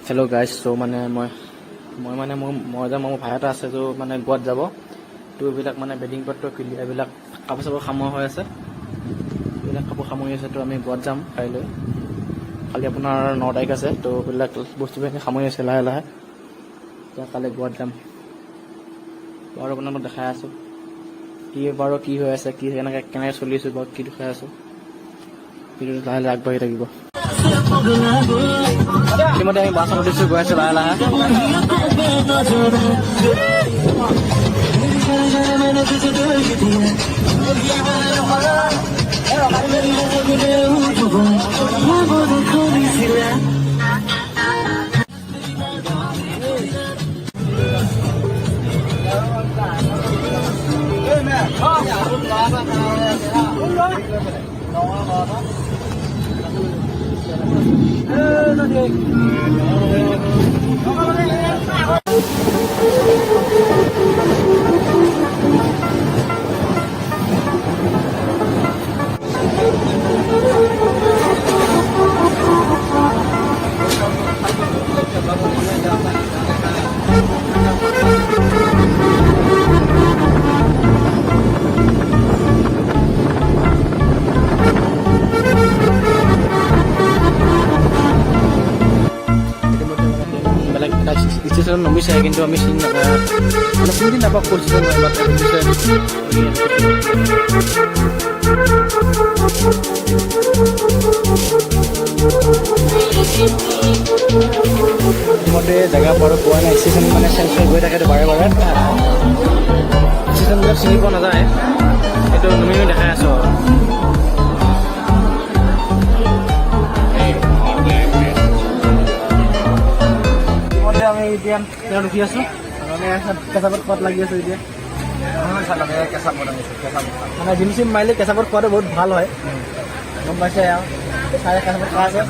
Hello' guys, চ' মানে মই মোৰ ভাই এটা আছে য'ত মানে গোৱাত যাব। তো এইবিলাক মানে বেডিং পত্ৰ ক্লিয়াৰ এইবিলাক কাপোৰ চাপোৰ সামৰা হৈ আছে, এইবিলাক কাপোৰ সামৰি আছে। তো আমি গোৱাত যাম কাইলৈ। কালি আপোনাৰ 9 তাৰিখ আছে। তো এইবিলাক বস্তুখিনি সামৰি আছে লাহে লাহে। এতিয়া কালি গোৱাত যাম বাৰু। আপোনালোকক দেখাই আছোঁ কি হৈ আছে, কেনেকৈ চলি আছোঁ বাৰু, কি দেখাই আছোঁ। ভিডিঅ'টো লাহে লাহে আগবাঢ়ি থাকিব। ইতিমধ্যে আমি বাছত উঠিছোঁ, গৈ আছোঁ লাহে লাহে। ষ্টেচন নমিছে, কিন্তু আমি চিনি নাপাওঁ ক'ত ষ্টেচন ইতিমধ্যে জেগা বাৰু পোৱা নাই। ষ্টেচন মানে চেঞ্জ হৈ গৈ থাকে বাৰে বাৰে। ষ্টেচনবিলাক চিনি পোৱা নাযায়, সেইটো নমি দেখাই আছোঁ আৰু। আমি এতিয়া তেওঁ ৰখি আছোঁ, মানে কেঁচাপাত খোৱাত লাগি আছোঁ এতিয়া। মানে জিম চিম মাৰিলে কেঁচাপাত খোৱাটো বহুত ভাল হয়, গম পাইছে আৰু। চাৰে কেঁচাপাত খাই আছে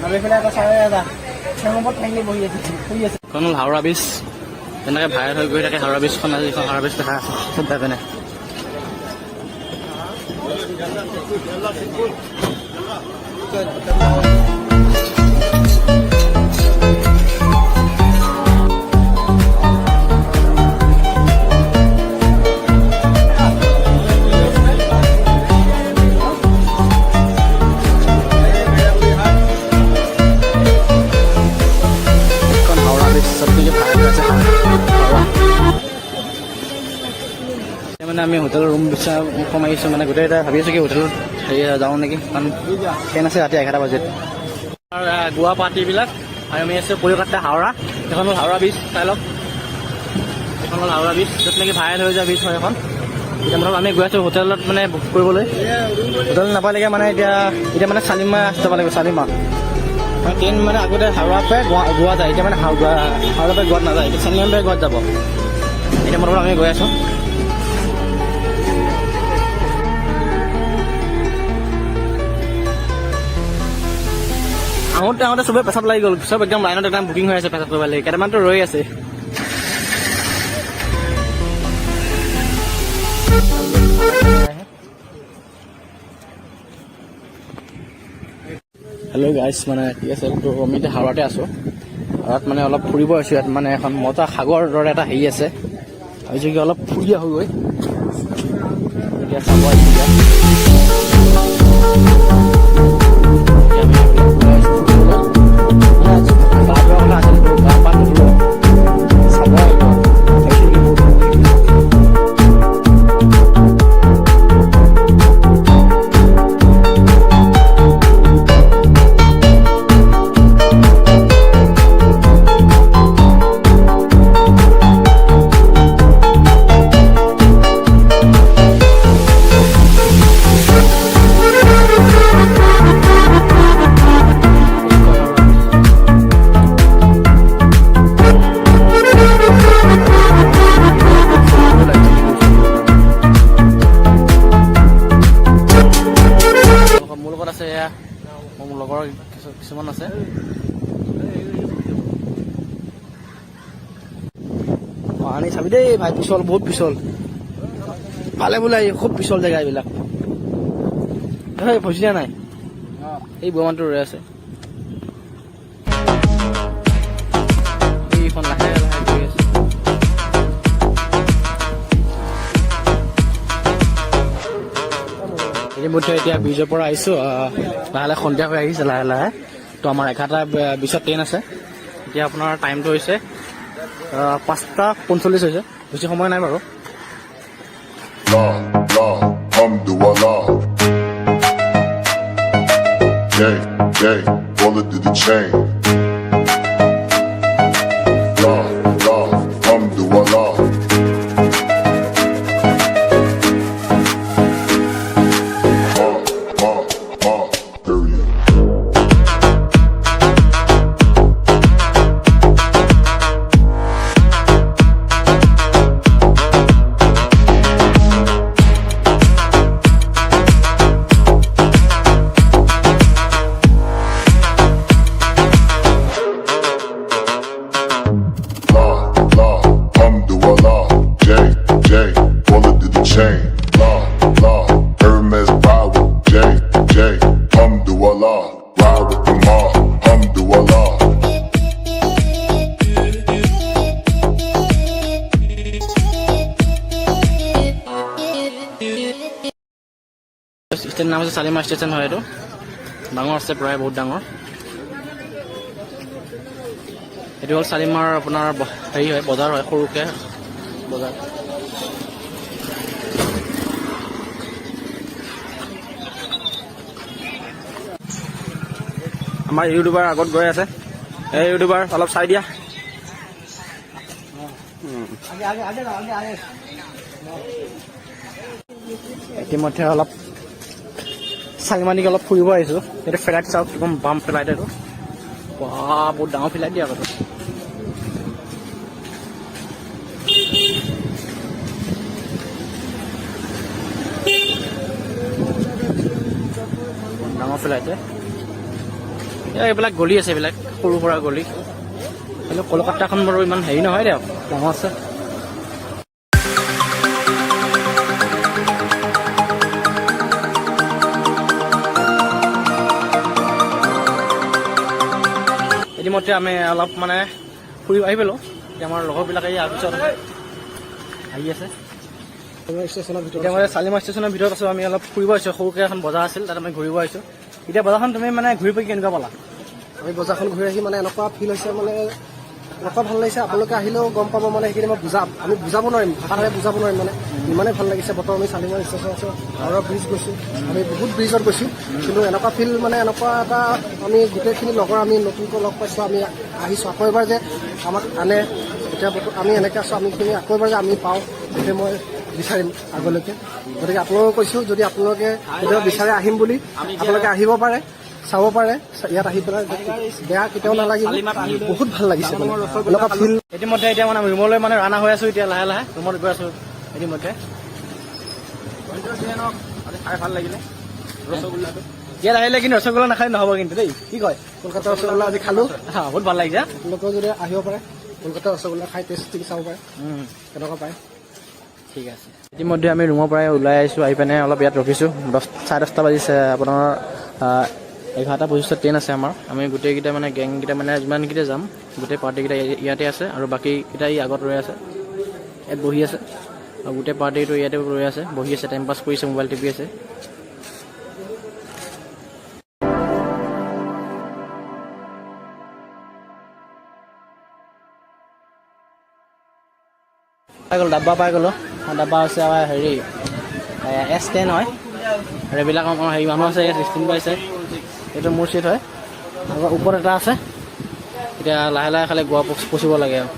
আৰু এইফালে এটা চাৰে এটা চেঙমত ঠেঙি বহি আছে, শুই আছে। এখন হ'ল হাওৰা ব্ৰিজ, তেনেকৈ ভাইৰেল হৈ গৈ থাকে হাওৰা ব্ৰিজখন। আজি এখন হাওৰা ব্ৰিজ দেখা আছে চব পিনে। মানে আমি হোটেলৰ ৰুম বিচাৰ কমাইছোঁ, মানে গোটেই এটা ভাবি আছোঁ কি হোটেলত যাওঁ নেকি, কাৰণ ট্ৰেইন আছে ৰাতি 11টা বজাত। গোৱা পাৰ্টিবিলাক আৰু আমি আছোঁ কলিকতা হাওৰা। এখন হ'ল হাওৰা ব্ৰিজ, চাই লওক। এখন হ'ল হাওৰা ব্ৰিজ, য'ত নেকি ভাইৰেল হৈ যোৱা ব্ৰিজ হয় এখন। এতিয়া মানে আমি গৈ আছোঁ হোটেলত মানে বুক কৰিবলৈ। হোটেল নাপালেগে মানে এতিয়া মানে শালিমাৰ যাব লাগিব। শালিমাৰ মানে ট্ৰেইন মানে আগতে হাওৰাৰ পৰাই গোৱা যায়, এতিয়া মানে হাওৰাৰ পৰাই গোৱাত নাযায়, এতিয়া শালিমাৰ পৰাই গোৱাত যাব। এতিয়া মানে আমি গৈ আছোঁ। আহোঁতে চবেই পেচাব লাগি গ'ল, চব একদম লাইনত একদম বুকিং হৈ আছে পেচাব কৰিব লাগে। কেইটামানতো ৰৈ আছে। হেল্ল' গাইজ, মানে ঠিক আছে। তো আমি এতিয়া হাওৰাতে আছোঁ। হাওৰাত মানে অলপ ফুৰিব আছোঁ। ইয়াত মানে এখন মজা সাগৰ দৰে এটা হেৰি আছে, ভাবিছোঁ কি অলপ ফুৰি আহোঁগৈ। এতিয়া চাব আহিছোঁ ইয়াত। মোৰ লগৰ কিছুমান আছে। আনি চাবি দেই ভাই, পিছল বহুত পিছল। ভালে বোলে খুব পিছল জেগা এইবিলাক। ভজিয়া নাই এই বমানটো ৰৈ আছে। বাছখন লাহে লাহে গৈ আছে। ইতিমধ্যে এতিয়া ব্ৰিজৰ পৰা আহিছোঁ, লাহে লাহে সন্ধিয়া হৈ আহিছে লাহে লাহে। তো আমাৰ 11:20 ট্ৰেইন আছে। এতিয়া আপোনাৰ টাইমটো হৈছে 5:45 হৈছে, বেছি সময় নাই বাৰু। ষ্টেচন নাম হৈছে শালিমাৰ ষ্টেচন হয়। এইটো ডাঙৰ আছে, প্ৰায় বহুত ডাঙৰ। এইটো হ'ল শালিমাৰ আপোনাৰ হেৰি হয়, বজাৰ হয়, সৰুকৈ বজাৰ। আমাৰ ইউটিউবাৰ আগত গৈ আছে। এই ইউটিউবাৰ অলপ চাই দিয়া। ইতিমধ্যে অলপ চালিমানিক অলপ ফুৰিব আহিছোঁ। এইটো ফ্লাইট চাওক, একদম বাম ফ্লাইট। এইটো বহুত ডাঙৰ ফ্লাইট দিয়া আগতে। ডাঙৰ ফ্লাইট। এইবিলাক গলি আছে, এইবিলাক সৰু সুৰা গলি। কিন্তু কলকাতাখন বাৰু ইমান হেৰি নহয় দিয়ক, ডাঙৰ আছে। ইতিমধ্যে আমি অলপ মানে ফুৰি আহি পেলোঁ। এতিয়া আমাৰ লগৰবিলাকে ইয়াৰ পিছত আহি আছে। এতিয়া মই শালিমাৰ ষ্টেচনৰ ভিতৰত আছোঁ। আমি অলপ ফুৰিব আহিছোঁ। সৰুকৈ এখন বজাৰ আছিল, তাত আমি ঘূৰিব আহিছোঁ। এতিয়া বজাৰখন তুমি মানে ঘূৰি পাই কেনেকুৱা পালা? আমি বজাৰখন ঘূৰি আহি মানে এনেকুৱা ফিল হৈছে, মানে এনেকুৱা ভাল লাগিছে। আপোনালোকে আহিলেও গম পাব। মানে সেইখিনি মই আমি বুজাব নোৱাৰিম, ভাষাৰে বুজাব নোৱাৰিম। মানে ইমানেই ভাল লাগিছে বতৰ। আমি শালিমাৰ ষ্টেচন আছোঁ, হাওৰা ব্ৰিজ গৈছোঁ, আমি বহুত ব্ৰিজত গৈছোঁ। কিন্তু এনেকুৱা ফিল, মানে এনেকুৱা এটা আমি গোটেইখিনি লগৰ আমি নতুনকৈ লগ পাইছোঁ। আমি আহিছোঁ আকৌ এবাৰ যে আমাক আনে, এতিয়া আমি এনেকৈ আছোঁ, আমিখিনি আকৌ এবাৰ যে আমি পাওঁ, সেইটো মই বিচাৰিম আগলৈকে। গতিকে আপোনালোকক কৈছোঁ, যদি আপোনালোকে কেতিয়াবা বিচাৰে আহিম বুলি, আপোনালোকে আহিব পাৰে, চাব পাৰে। ইয়াত আহি পেলাই বেয়া কেতিয়াও নালাগিব, বহুত ভাল লাগিছে এনেকুৱা ফিল। ইতিমধ্যে এতিয়া মানে ৰুমলৈ মানে ৰাওনা হৈ আছোঁ। এতিয়া লাহে লাহে ৰুমত গৈ আছোঁ। ইতিমধ্যে খাই ভাল লাগিলে ৰসগোল্লাটো। ইয়াত আহিলে কিন্তু ৰসগোল্লা নাখাই নহ'ব কিন্তু দেই। কি কয়? কলকাতাৰ ৰসগোল্লা আজি খালোঁ, বহুত ভাল লাগিছে। আপোনালোকেও যদি আহিব পাৰে, কলকাতাৰ ৰসগোল্লা খাই টেষ্টি চাব পাৰে কেনেকুৱা পায়। ঠিক আছে। ইতিমধ্যে আমি ৰুমৰ পৰাই ওলাই আহিছোঁ। আহি পিনে অলপ ইয়াত ৰখিছোঁ। 10:30 বাজিছে। আপোনাৰ 11:25 ট্ৰেইন আছে আমাৰ। আমি গোটেইকেইটা মানে গেংকেইটা মানে যিমানকেইটা যাম, গোটেই পাৰ্টিকেইটা ইয়াতে আছে। আৰু বাকীকেইটা ই আগত ৰৈ আছে, ইয়াত বহি আছে। আৰু গোটেই পাৰ্টিটো ইয়াতে ৰৈ আছে, বহি আছে, টাইম পাছ কৰিছে, মোবাইল টিপি আছে। পাই গ'লোঁ, ডাব্বা পাই গ'লোঁ। ডাব্বা হৈছে আমাৰ হেৰি S10 হয়। আৰু এইবিলাক আমাৰ হেৰি মানুহ আছে ইয়াত, 16 পাইছে। এইটো মোৰ চিট হয়। আৰু ওপৰত এটা আছে। এতিয়া লাহে লাহে খালি গোৱা পচিব লাগে আৰু।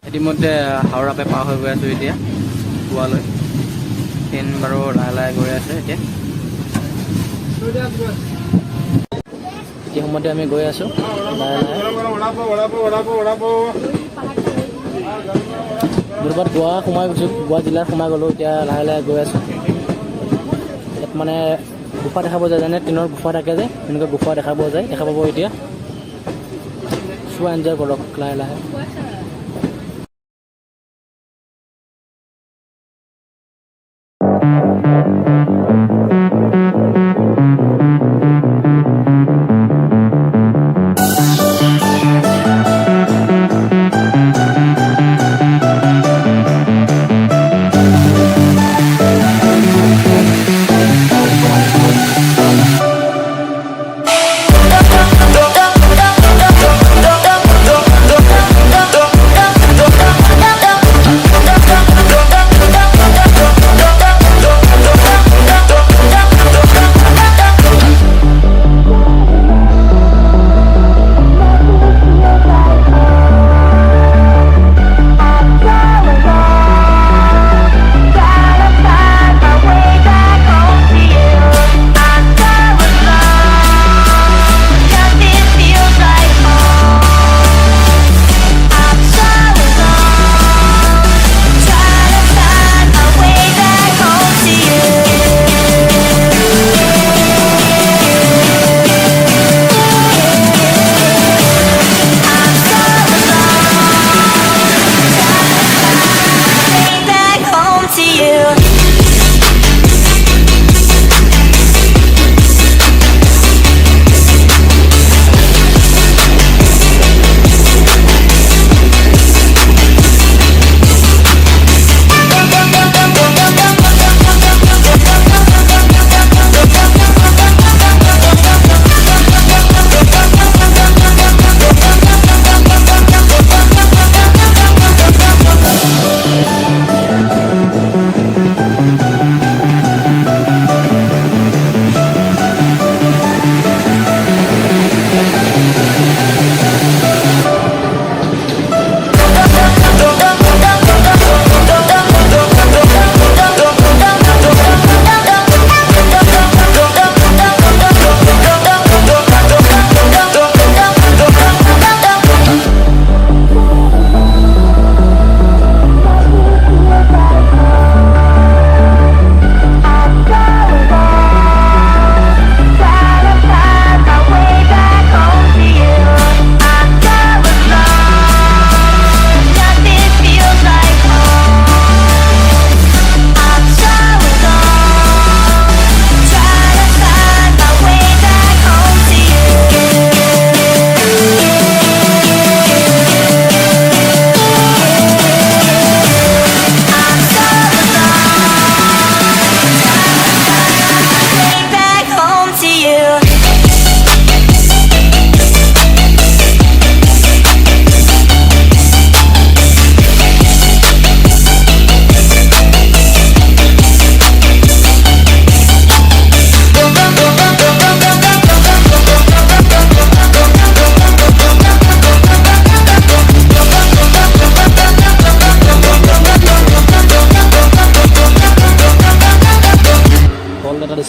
ইতিমধ্যে হাওৰাপে পাৰ হৈ গৈ আছোঁ এতিয়া গোৱালৈ। ট্ৰেইন বাৰু লাহে লাহে গৈ আছে। এতিয়া সময়তে আমি গৈ আছোঁ লাহে লাহে। দুবাৰ গোৱা সোমাই গৈছোঁ, গোৱা জিলাত সোমাই গ'লোঁ। এতিয়া লাহে লাহে গৈ আছোঁ। ইয়াত মানে গুফা দেখা পোৱা যায়, যেনে ট্ৰেইনৰ গুফা থাকে যে, এনেকুৱা গুফা দেখা পোৱা যায়, দেখা পাব এতিয়া। চোৱা, এনজয় কৰক লাহে লাহে।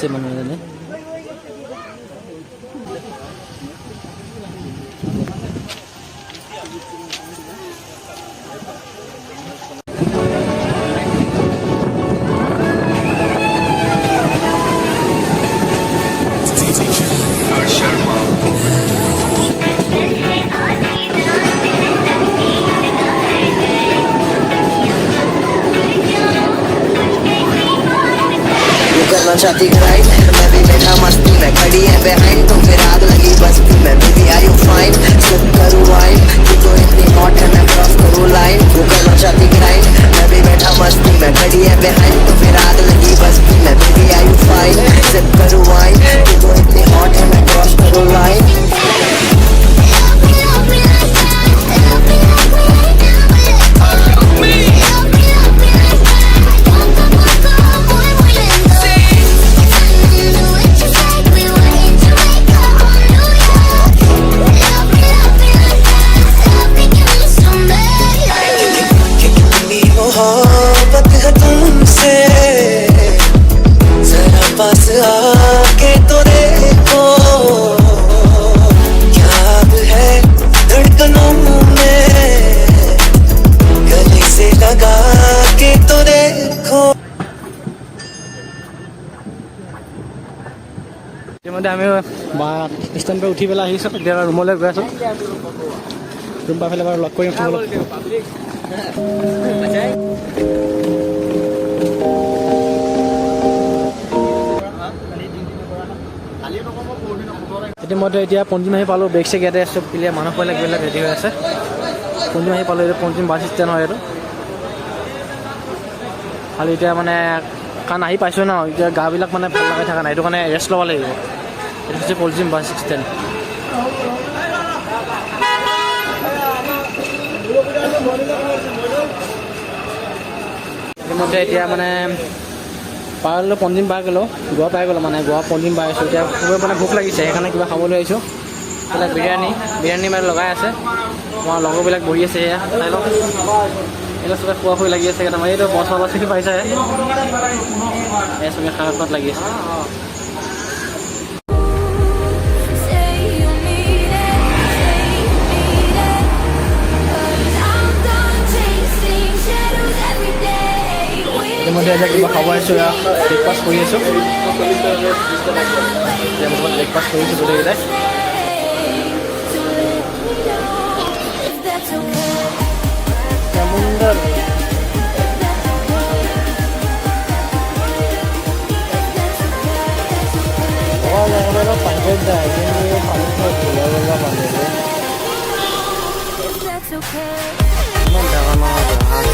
আছে মানুহ এজনে। करना चाहती राइट मैं भी बैठा मस्ती में खड़ी है बिहाइंड तो फिर आग लगी बस्ती में baby I you fine sip करूँ वाइन तू तो इतनी हॉट है मैं क्रॉस करूँ लाइन वो करना चाहती ग्राइंड मैं भी बैठा मस्ती में खड़ी है बिहाइंड तो फिर आग लगी बस्ती में baby I you fine sip करूँ वाइन तू तो इतनी हॉट है मैं क्रॉस करूँ लाइन मोहब्बत है तुमसे जरा पास आके तो देखो क्या अब है धड़कनों में गले से लगा के तो देखो। ইতিমধ্যে আমি ষ্টেণ্ড পৰা উঠি পেলাই আহিছোঁ, এতিয়া ৰুমলৈ গৈ আছোঁ। ৰুম পাই পেলাই বাৰু লগ কৰিম তোমালোক। ইতিমধ্যে এতিয়া পঞ্জিম আহি পালোঁ, বেগ চেগ ইয়াতে চব ক্লিয়াৰ, মানুহ পইলাক ৰেডি হৈ আছে। পঞ্জিম আহি পালোঁ, এইটো পঞ্জিম বাছ ষ্টেণ্ড হয় এইটো। খালি এতিয়া মানে কাৰণ আহি পাইছোঁ ন, এতিয়া গাবিলাক মানে ভাল লগাই থকা নাই, এইটো কাৰণে ৰেষ্ট ল'ব লাগিব। এইটো হৈছে পঞ্জিম বাছ ষ্টেণ্ড। ইতিমধ্যে এতিয়া মানে পাৰ গ'লোঁ, পঞ্জিম পাই গ'লোঁ, গোৱা পাই গ'লোঁ, মানে গোৱা পঞ্জিম পাই আছোঁ। এতিয়া খুবেই মানে ভোক লাগিছে, সেইকাৰণে কিবা খাবলৈ আহিছোঁ। এইবিলাক বিৰিয়ানী মানে লগাই আছে, আমাৰ লগৰবিলাক বহি আছে, এয়া চাই লওক। এইবিলাক চবে খোৱা খোৱা লাগি আছে, কেইটামান এইটো মচলা চিনি পাইছে, এই চবে খাই খোৱাত লাগি আছে। ইতিমধ্যে এতিয়া কিবা খাব আহিছোঁ, ব্ৰেকফাষ্ট কৰি আছোঁ। ব্ৰেকফাষ্ট কৰিছোঁ গোটেইকেইটাই। সমুন্দৰ পাঞ্জাব যায়, কিন্তু পানী ইমান ডাঙৰ জাহাজ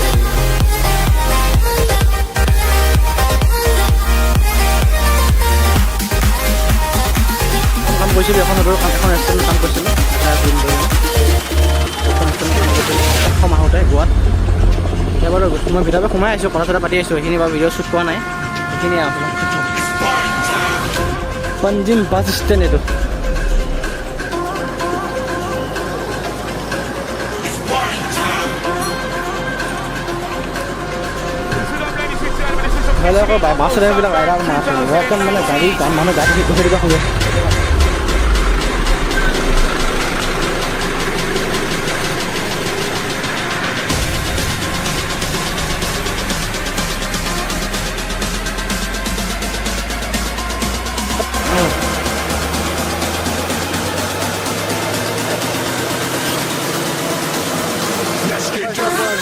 কাম কৰিছিলোঁ। এখন ৰেষ্টুৰেণ্টত কাম কৰিছিলোঁ, প্ৰথম আহোঁতে গোৱাত। এতিয়া বাৰু মই ভিতৰতে সোমাই আহিছোঁ, কথা চথা পাতি আহিছোঁ, সেইখিনি বাৰু ভিডিঅ' শ্বুট কৰা নাই, সেইখিনিয়ে আৰু পঞ্জিম বাছ ষ্টেণ্ড এইটো। নহ'লে আকৌ মাছ বিলাক মাছ একদম মানে গাড়ী মানুহ গাড়ী গৈছে দিব খোজে।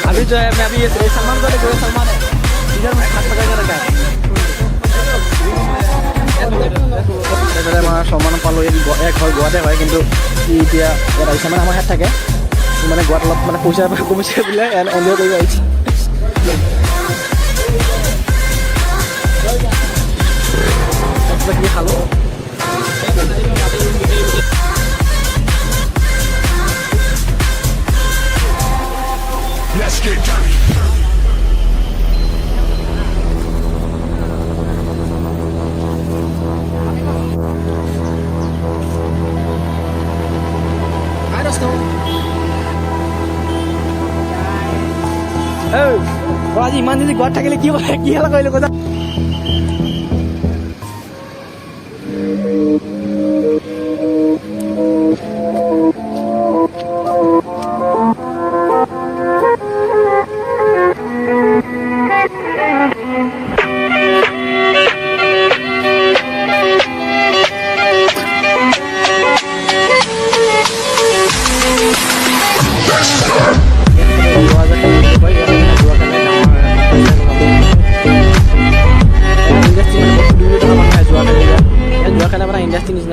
अभी जो है मैं अभी ये सलमान को देखो, सलमान है इधर में हाथ पकड़ के रखा है। আমাৰ সন্মান পালোঁ, ঘৰ গোৱাতে হয়, কিন্তু এতিয়া ইয়াত আহিছে মানে আমাৰ ইয়াত থাকে, মানে গোৱাত অলপ মানে পইচা কমিছে বোলে, এনজয় কৰিব আহিছে। কিবা খালোঁ। Let's get dirty. আজি ইমান যদি গোৱাত থাকিলে কি হ'ল কৰিলোঁ কথা।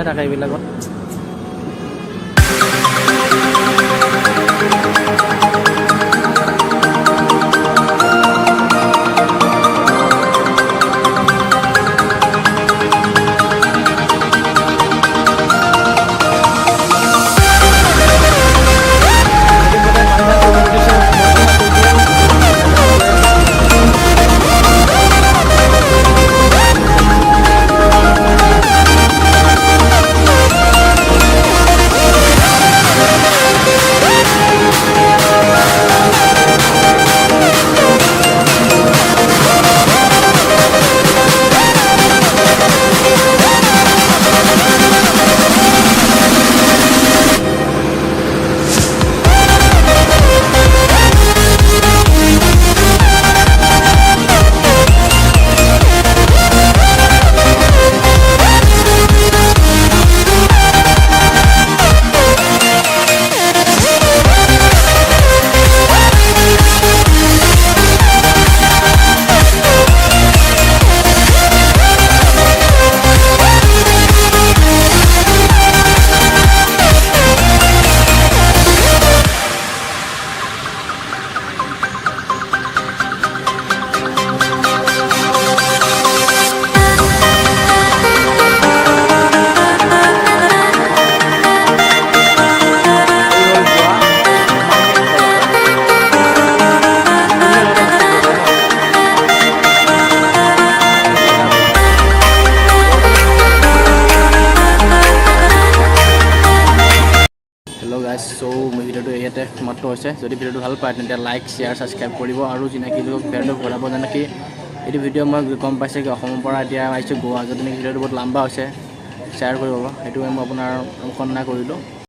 চিষ্টেমতে থাকে এইবিলাকত। হেল্ল' গাইজ, চ' ভিডিঅ'টো ইয়াতে সমাপ্ত হৈছে। যদি ভিডিঅ'টো ভাল পায় তেন্তে লাইক, শ্বেয়াৰ, ছাবস্ক্ৰাইব কৰিব আৰু চিনাকি লোকক ভিডিঅ'টো ঘূৰাব। যেনেকৈ এইটো ভিডিঅ' মই গম পাইছে কি অসমৰ পৰা এতিয়া আহিছোঁ গোৱা, যদি নেকি ভিডিঅ'টো বহুত লম্বা হৈছে শ্বেয়াৰ কৰিব, সেইটোৱে মই আপোনাৰ অনুসন্ধান কৰিলোঁ।